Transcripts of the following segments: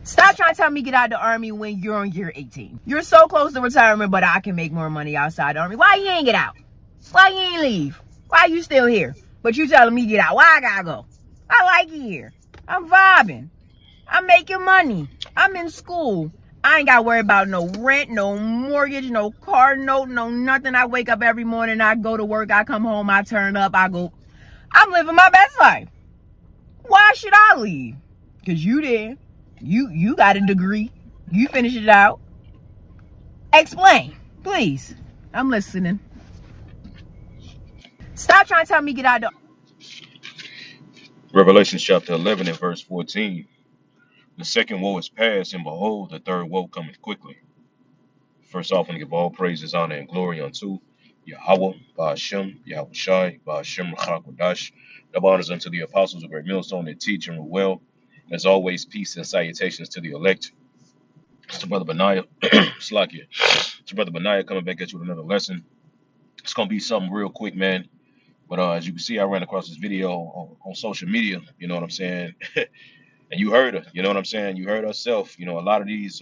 Stop trying to tell me get out of the army when you're on year 18. You're so close to retirement, but I can make more money outside the army. Why you ain't get out? Why you ain't leave? Why you still here? But you telling me get out. Why I gotta go? I like it here. I'm vibing. I'm making money. I'm in school. I ain't got to worry about no rent, no mortgage, no car note, no nothing. I wake up every morning, I go to work, I come home, I turn up, I go. I'm living my best life. Why should I leave? Because you did. You got a degree. You finished it out. Explain, please. I'm listening. Stop trying to tell me get out of Revelation chapter 11 and verse 14. The second woe is past, and behold, the third woe cometh quickly. First off, and give all praises, honor, and glory unto Yahweh, Ba'ashem, Yahweh Shai, Ba'ashem, Rachakodash. Double honors unto the apostles of Great Millstone that teach and rule well. As always, peace and salutations to the elect. It's Brother Benaiah, Slakia. It's Brother Benaiah coming back at you with another lesson. It's going to be something real quick, man. But as you can see, I ran across this video on social media, you know what I'm saying? And you heard her, you know what I'm saying? You heard herself. You know, a lot of these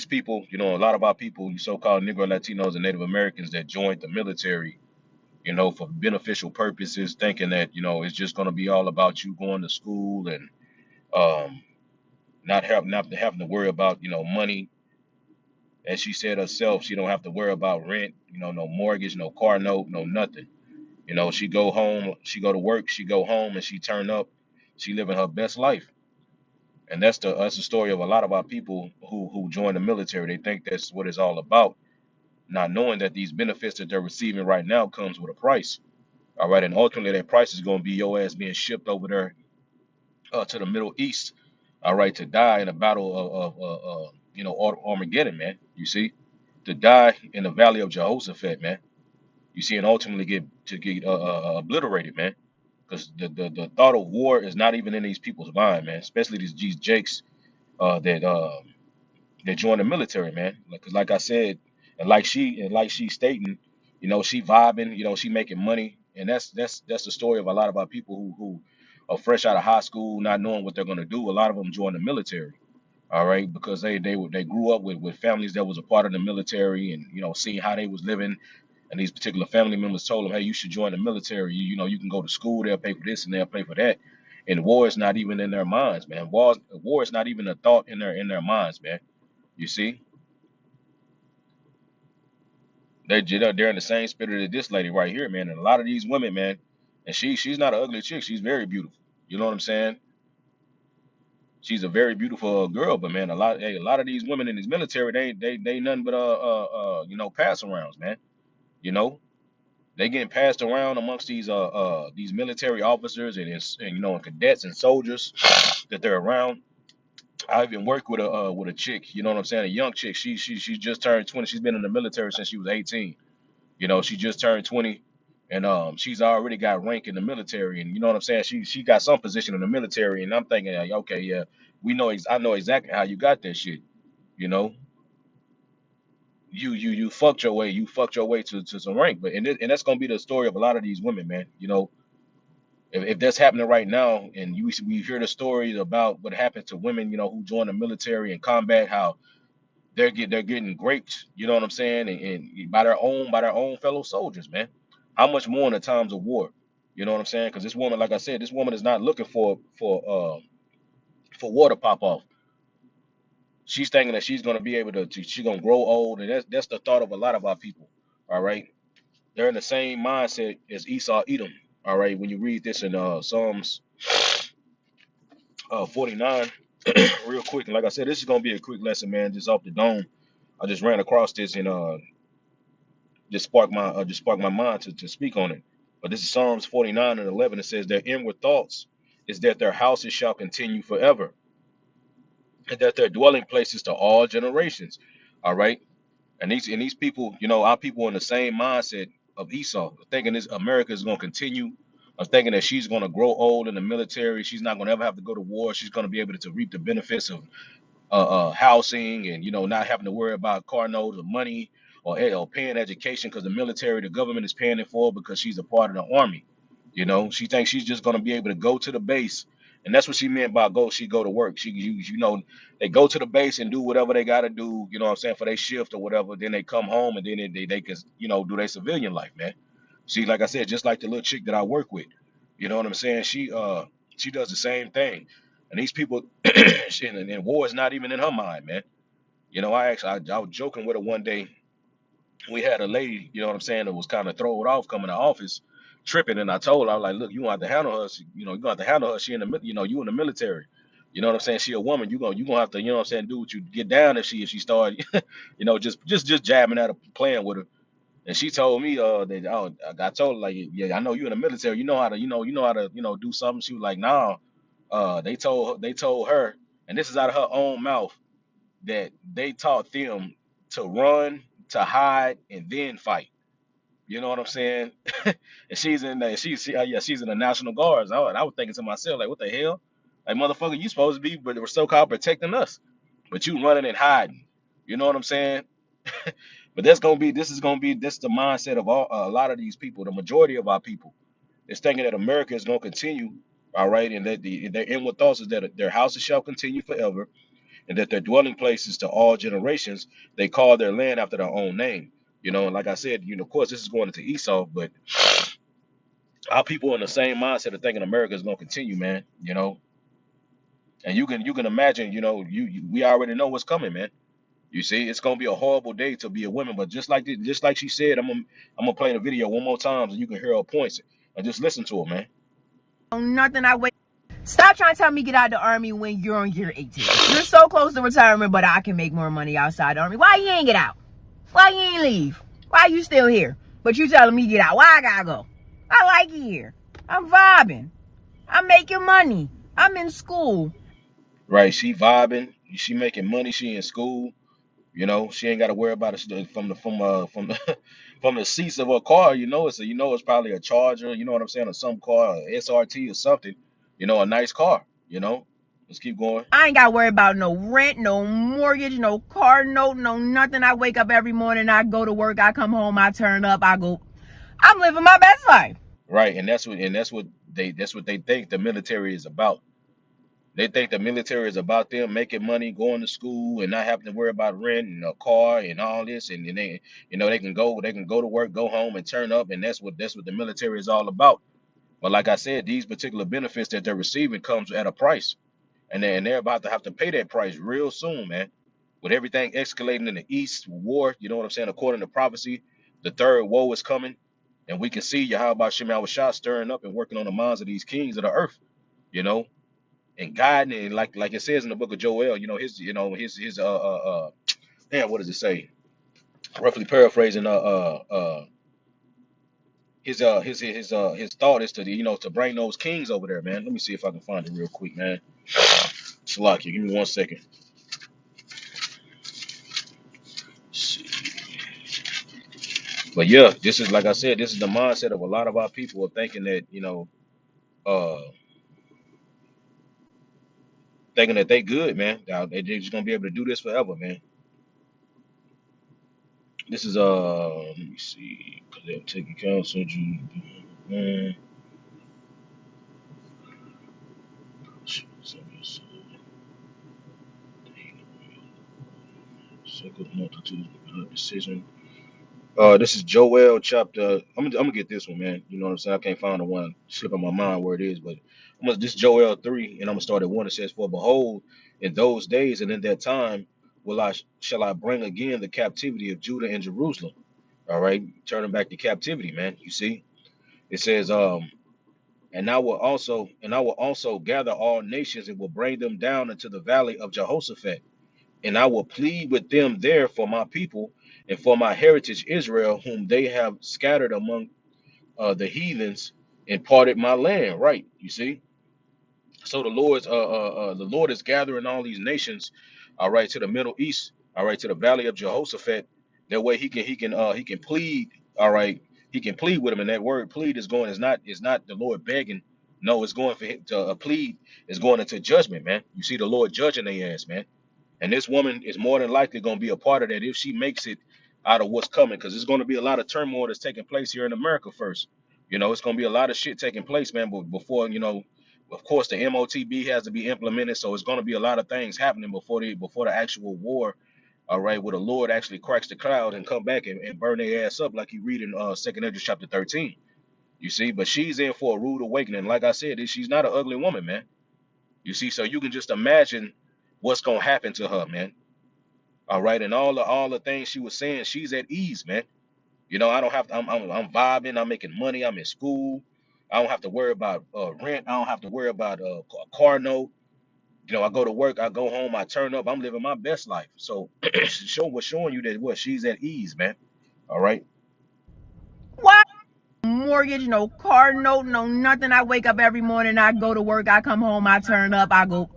people, you know, a lot of our people, you so-called Negro Latinos and Native Americans that joined the military, you know, for beneficial purposes, thinking that, you know, it's just going to be all about you going to school and um, not having to worry about, you know, money. As she said herself, she don't have to worry about rent, you know, no mortgage, no car note, no nothing. You know, she go home, she go to work, she go home, and she turn up, she living her best life. And that's the story of a lot of our people who join the military. They think that's what it's all about, not knowing that these benefits that they're receiving right now comes with a price. All right, and ultimately that price is going to be your ass being shipped over there to the Middle East. All right, to die in a battle of you know, Armageddon, man. You see, to die in the Valley of Jehoshaphat, man. You see, and ultimately get obliterated, man. Because the thought of war is not even in these people's mind, man. Especially these Jakes that join the military, man. Because like I said, and like she stating, you know, she vibing, you know, she making money, and that's the story of a lot of our people who are fresh out of high school, not knowing what they're gonna do. A lot of them join the military, all right, because they grew up with families that was a part of the military, and you know, seeing how they was living, and these particular family members told them, hey, you should join the military. You know, you can go to school, they'll pay for this and they'll pay for that. And war is not even in their minds, man. War is not even a thought in their minds, man. You see, they're in the same spirit of this lady right here, man. And a lot of these women, man, and she's not an ugly chick. She's very beautiful. You know what I'm saying? She's a very beautiful girl, but man, a lot of these women in this military, they nothing but you know, pass arounds, man. You know, they getting passed around amongst these military officers and you know, and cadets and soldiers that they're around. I even worked with a chick, you know what I'm saying, a young chick. She just turned 20. She's been in the military since she was 18. You know, she just turned 20, and she's already got rank in the military, and you know what I'm saying. She got some position in the military, and I'm thinking, like, okay, yeah, I know exactly how you got that shit. You know, you fucked your way to some rank, but and that's gonna be the story of a lot of these women, man. You know, if that's happening right now, and we hear the stories about what happened to women, you know, who join the military and combat, how they're getting raped, you know what I'm saying, and by their own fellow soldiers, man. How much more in the times of war? You know what I'm saying? Because this woman, like I said, this woman is not looking for war to pop off. She's thinking that she's gonna be able she's gonna grow old, and that's the thought of a lot of our people. All right, they're in the same mindset as Esau Edom. All right, when you read this in Psalms 49, real quick, and like I said, this is gonna be a quick lesson, man, just off the dome. I just ran across this and just sparked my mind to speak on it. But this is Psalms 49 and 11. It says, their inward thoughts is that their houses shall continue forever, and that their dwelling places to all generations. All right. And these people, you know, our people in the same mindset of Esau, thinking this America is gonna continue. I'm thinking that she's gonna grow old in the military. She's not gonna ever have to go to war. She's gonna be able to reap the benefits of housing, and you know, not having to worry about car notes or money or paying education, because the military, the government is paying it for her because she's a part of the army. You know, she thinks she's just going to be able to go to the base And that's what she meant by go. She go to work. You know, they go to the base and do whatever they got to do. You know what I'm saying, for their shift or whatever. Then they come home and then they can, you know, do their civilian life, man. See, like I said, just like the little chick that I work with. You know what I'm saying? She does the same thing. And these people, and war is not even in her mind, man. You know, I was joking with her one day. We had a lady, you know what I'm saying, that was kind of thrown off coming to office, tripping, and I told her, I was like, look, you gonna have to handle her. You know, you gonna have to handle her. She in the, you know, you in the military. You know what I'm saying? She a woman. You gonna have to, you know what I'm saying, do what you get down if she start, you know, just jabbing at her, playing with her. And she told me, that I told her like, yeah, I know you in the military. You know how to, you know how to, do something. She was like, nah. They told her, and this is out of her own mouth, that they taught them to run, to hide, and then fight. You know what I'm saying? And she's in the she's in the National Guards. I was thinking to myself, like, what the hell? Like, motherfucker, you supposed to be, but we're so called protecting us, but you running and hiding. You know what I'm saying? But this is the mindset of a lot of these people. The majority of our people is thinking that America is gonna continue, all right, and that their inward thoughts is that their houses shall continue forever, and that their dwelling places to all generations. They call their land after their own name. You know, and like I said, of course, this is going into Esau, but our people in the same mindset of thinking America is going to continue, man. You know, and you can imagine, we already know what's coming, man. You see, it's gonna be a horrible day to be a woman, but just like she said, I'm gonna play the video one more time so you can hear her points and just listen to her, man. Nothing I wait. Stop trying to tell me get out of the army when you're on year 18. You're so close to retirement, but I can make more money outside the army. Why you ain't get out? Why you ain't leave? Why you still here? But you telling me get out. Why I gotta go? I like it here. I'm vibing. I'm making money. I'm in school. Right? She vibing, she making money, she in school. She ain't got to worry about it from the from the seats of her car. It's probably a Charger. You know what I'm saying, or some car, or SRT or something. A nice car. Let's keep going. I ain't got to worry about no rent, no mortgage, no car note, no nothing. I wake up every morning, I go to work, I come home, I turn up, I go. I'm living my best life. Right, and that's what they think the military is about. They think the military is about them making money, going to school, and not having to worry about rent and a car and all this. And then they can go to work, go home, and turn up, and that's what the military is all about. But like I said, these particular benefits that they're receiving comes at a price, and they're about to have to pay that price real soon, man. With everything escalating in the East war, you know what I'm saying? According to prophecy, the third woe is coming, and we can see Yahweh Shem Shah stirring up and working on the minds of these kings of the earth, you know, and guiding, and like it says in the book of Joel, damn, what does it say? Roughly paraphrasing, his thought is to bring those kings over there, man. Let me see if I can find it real quick, man. Shalakia, give me 1 second. But yeah, this is, like I said, this is the mindset of a lot of our people, of thinking that uh, thinking that they good, man. They're just gonna be able to do this forever, man. This is let me see, because they'll take account surgery, man. Second multitude decision. This is Joel chapter. I'm gonna get this one, man. You know what I'm saying? I can't find the one slipping my mind where it is, but this is Joel 3, and I'm gonna start at 1. It says, "For behold, in those days and in that time, shall I bring again the captivity of Judah and Jerusalem." All right, turning back to captivity, man. You see, it says, and I will also gather all nations and will bring them down into the valley of Jehoshaphat, and I will plead with them there for my people and for my heritage Israel, whom they have scattered among the heathens and parted my land. Right, you see. So the Lord is gathering all these nations, all right, to the Middle East, all right, to the Valley of Jehoshaphat. That way he can plead, all right, he can plead with him. And that word plead is not the Lord begging. No, it's going for him to plead. Is going into judgment, man. You see the Lord judging their ass, man. And this woman is more than likely going to be a part of that if she makes it out of what's coming, because there's going to be a lot of turmoil that's taking place here in America first. It's going to be a lot of shit taking place, man. But before, Of course, the MOTB has to be implemented, so it's going to be a lot of things happening before the actual war. All right, where the Lord actually cracks the cloud and come back and burn their ass up, like you read in Second Ezra chapter 13. You see, but she's in for a rude awakening. Like I said, she's not an ugly woman, man. You see, so you can just imagine what's gonna happen to her, man. All right, and all the things she was saying, she's at ease, man. You know, I don't have to. I'm vibing. I'm making money. I'm in school. I don't have to worry about rent. I don't have to worry about a car note. You know, I go to work. I go home. I turn up. I'm living my best life. So, showing you that what she's at ease, man. All right. Why? Mortgage, no car note, no nothing. I wake up every morning, I go to work, I come home, I turn up, I go.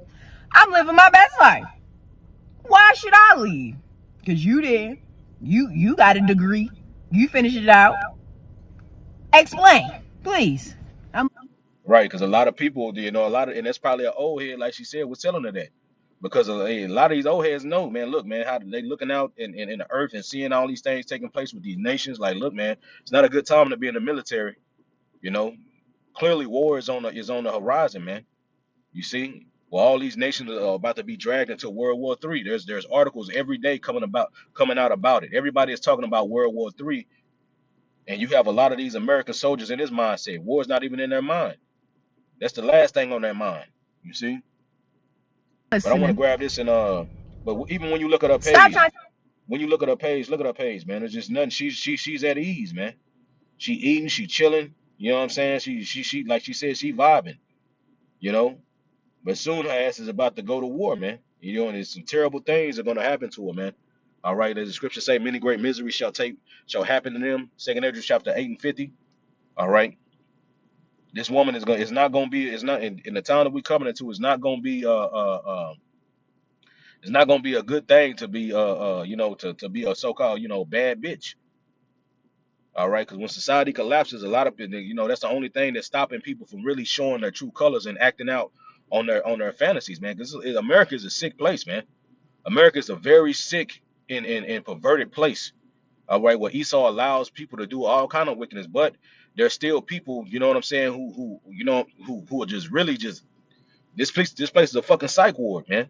I'm living my best life. Why should I leave? Cause you did. You got a degree. You finished it out. Explain, please. I'm Right, because a lot of people, you know, and that's probably an old head, like she said, was telling her that. Because a lot of these old heads know, man, look, man, how they looking out in the earth and seeing all these things taking place with these nations. Like, look, man, it's not a good time to be in the military. You know, clearly war is on the horizon, man. You see, well, all these nations are about to be dragged into World War III. There's articles every day coming out about it. Everybody is talking about World War III, and you have a lot of these American soldiers in this mindset. War is not even in their mind. That's the last thing on their mind. You see. But I want to listening. grab this and but even when you look at her Stop page, trying. look at her page, man. There's just nothing. She's at ease, man. She eating, she chilling. You know what I'm saying? She like she said, she vibing. You know. But soon her ass is about to go to war, man. You know, and there's some terrible things are gonna happen to her, man. All right, as the scripture say, many great miseries shall happen to them. Second Ezra chapter 8 and 50. All right. This woman is not gonna be, it's not in the town that we coming into, it's not gonna be it's not gonna be a good thing to be to be a so-called, bad bitch. All right, because when society collapses, a lot of people, that's the only thing that's stopping people from really showing their true colors and acting out on their fantasies, man. Because America is a sick place, man. America is a very sick and perverted place. All right, where Esau allows people to do all kind of wickedness, but there's still people, you know what I'm saying, who are just really just this place is a fucking psych ward, man.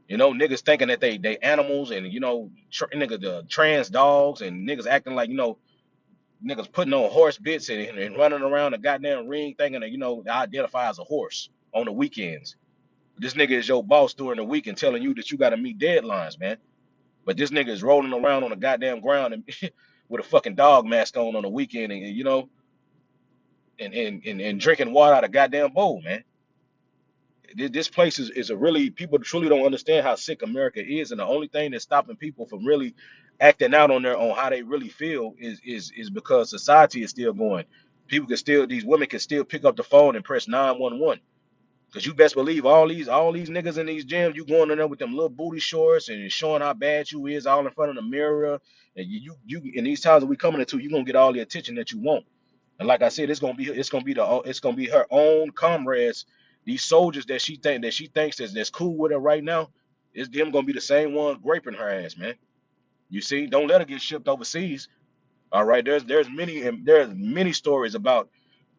You know, niggas thinking that they animals and nigga the trans dogs and niggas acting like niggas putting on horse bits and running around the goddamn ring thinking that they identify as a horse on the weekends. This nigga is your boss during the week and telling you that you got to meet deadlines, man. But this nigga is rolling around on the goddamn ground and with a fucking dog mask on the weekend and and drinking water out of goddamn bowl, man. This place is a really, people truly don't understand how sick America is, and the only thing that's stopping people from really acting out on how they really feel is because society is still going. These women can still pick up the phone and press 911. Because you best believe all these niggas in these gyms, you going in there with them little booty shorts and showing how bad you is all in front of the mirror. And you in these times that we coming into, you're gonna get all the attention that you want. And like I said, it's gonna be her own comrades, these soldiers that she thinks that's cool with her right now. It's them gonna be the same ones raping her ass, man. You see, don't let her get shipped overseas. All right, there's many stories about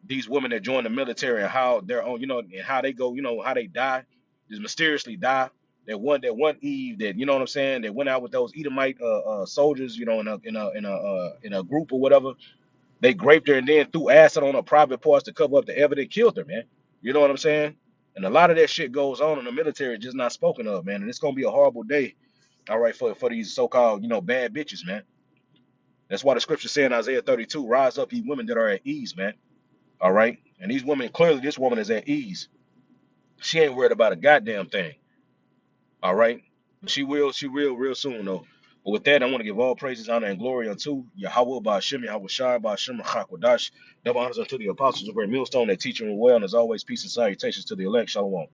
these women that join the military and how they're on, and how they go, how they die, just mysteriously die. That one Eve that what I'm saying, that went out with those Edomite soldiers, in a group or whatever. They raped her and then threw acid on her private parts to cover up the evidence, killed her, man. You know what I'm saying? And a lot of that shit goes on in the military, just not spoken of, man. And it's gonna be a horrible day, all right, for these so-called, bad bitches, man. That's why the scripture saying Isaiah 32, rise up, ye women that are at ease, man. All right. And these women, clearly this woman is at ease. She ain't worried about a goddamn thing. All right. She will real soon though. But with that, I want to give all praises, honor, and glory unto Yahweh Ba'Shem, Yahweh Shai Ba'Shem Chakwadash. Double honors unto the apostles of great millstone that teach and well. And as always, peace and salutations to the elect. Shalom.